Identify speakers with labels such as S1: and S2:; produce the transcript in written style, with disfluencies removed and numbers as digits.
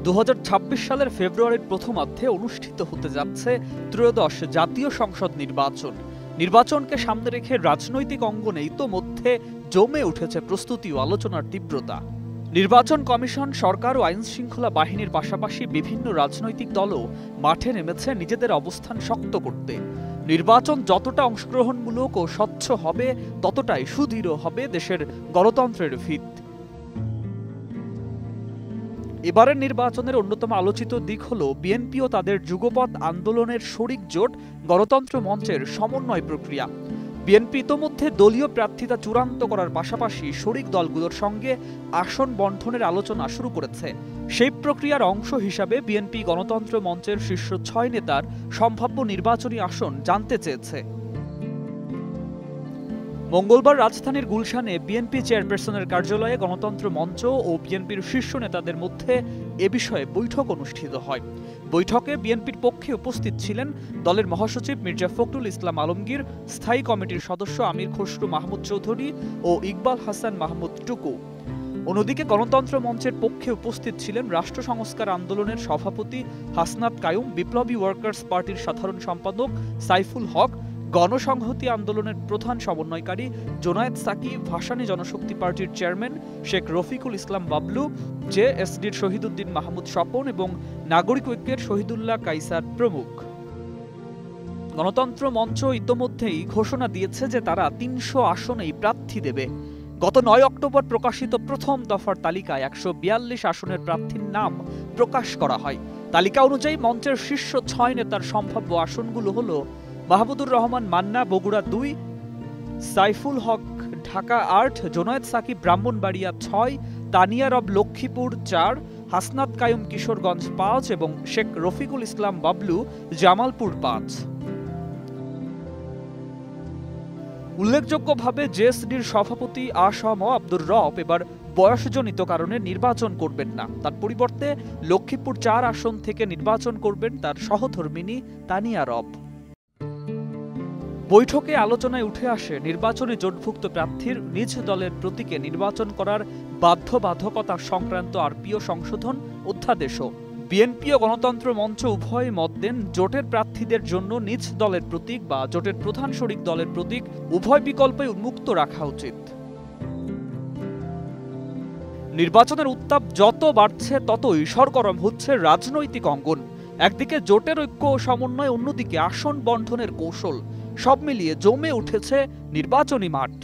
S1: 2026 সালের ফেব্রুয়ারির প্রথমার্ধে অনুষ্ঠিত হতে যাচ্ছে ত্রয়োদশ জাতীয় সংসদ নির্বাচন। নির্বাচনকে সামনে রেখে রাজনৈতিক অঙ্গনে ইতোমধ্যে জমে উঠেছে প্রস্তুতি ও আলোচনার তীব্রতা। নির্বাচন কমিশন, সরকার ও আইন শৃঙ্খলা বাহিনীর পাশাপাশি বিভিন্ন রাজনৈতিক দলও মাঠে নেমেছে নিজেদের অবস্থান শক্ত করতে। নির্বাচন যতটা অংশগ্রহণমূলক ও স্বচ্ছ হবে, ততটাই সুদৃঢ় হবে দেশের গণতন্ত্রের ভিত। এবারের নির্বাচনের অন্যতম আলোচিত দিক হল বিএনপি ও তাদের যুগপৎ আন্দোলনের শরিক জোট গণতন্ত্র মঞ্চের সমন্বয় প্রক্রিয়া। বিএনপি ইতোমধ্যে দলীয় প্রার্থিতা চূড়ান্ত করার পাশাপাশি শরিক দলগুলোর সঙ্গে আসন বণ্টনের আলোচনা শুরু করেছে। সেই প্রক্রিয়ার অংশ হিসাবে বিএনপি গণতন্ত্র মঞ্চের শীর্ষ 6 নেতার সম্ভাব্য নির্বাচনী আসন জানতে চেয়েছে। মঙ্গলবার রাজধানীর গুলশানে বিএনপি চেয়ারপারসনের কার্যালয়ে গণতন্ত্র মঞ্চ ও বিএনপির শীর্ষ নেতাদের মধ্যে এ বিষয়ে বৈঠক অনুষ্ঠিত হয়। বৈঠকে বিএনপির পক্ষে উপস্থিত ছিলেন দলের মহাসচিব মির্জা ফখরুল ইসলাম আলমগীর, স্থায়ী কমিটির সদস্য আমির খসরু মাহমুদ চৌধুরী ও ইকবাল হাসান মাহমুদ টুকু। অন্যদিকে গণতন্ত্র মঞ্চের পক্ষে উপস্থিত ছিলেন রাষ্ট্র সংস্কার আন্দোলনের সভাপতি হাসনাত কায়ুম, বিপ্লবী ওয়ার্কার্স পার্টির সাধারণ সম্পাদক সাইফুল হক, গণসংহতি আন্দোলনের প্রধান সমন্বয়কারী জোনায়েদ সাকি, ভাসানী জনশক্তি পার্টির চেয়ারম্যান শেখ রফিকুল ইসলাম বাবলু, জেএসডির শহীদুদ্দিন মাহমুদ স্বপন এবং নাগরিক ঐক্যের শহীদুল্লাহ কাইসার প্রমুখ। গণতন্ত্র মঞ্চ ইতোমধ্যেই ঘোষণা দিয়েছে যে তারা 300 আসনেই প্রার্থী দেবে। গত 9 অক্টোবর প্রকাশিত প্রথম দফার তালিকায় 142 আসনের প্রার্থীর নাম প্রকাশ করা হয়। তালিকা অনুযায়ী মঞ্চের শীর্ষ 6 নেতার সম্ভাব্য আসনগুলো হল মাহমুদুর রহমান মান্না বগুড়া 2, সাইফুল হক ঢাকা 8, জোনায়েদ সাকিব ব্রাহ্মণবাড়িয়া 6, তানিয়া রব লক্ষ্মীপুর 4, হাসনাত কায়ুম কিশোরগঞ্জ 5 এবং শেখ রফিকুল ইসলাম বাবলু জামালপুর 5। উল্লেখযোগ্যভাবে জেএসডির সভাপতি আসম আব্দুর রব এবার বয়সজনিত কারণে নির্বাচন করবেন না। তার পরিবর্তে লক্ষ্মীপুর 4 আসন থেকে নির্বাচন করবেন তার সহধর্মিণী তানিয়া রব। বৈঠকে আলোচনায় উঠে আসে নির্বাচনে জোটভুক্ত প্রার্থীর নিজ দলের প্রতীকে নির্বাচন করার বাধ্যবাধকতা সংক্রান্ত আরপিও সংশোধন অধ্যাদেশও। বিএনপি ও গণতন্ত্র মঞ্চ উভয় মত দেন জোটের প্রার্থীদের জন্য নিজ দলের প্রতীক বা জোটের প্রধান শরিক দলের প্রতীক উভয় বিকল্পে উন্মুক্ত রাখা উচিত। নির্বাচনের উত্তাপ যত বাড়ছে ততই সরগরম হচ্ছে রাজনৈতিক অঙ্গন। একদিকে জোটের ঐক্য ও সমন্বয়, অন্যদিকে আসন বণ্টনের কৌশল, সব মিলিয়ে জমে উঠেছে নির্বাচনী মাঠ।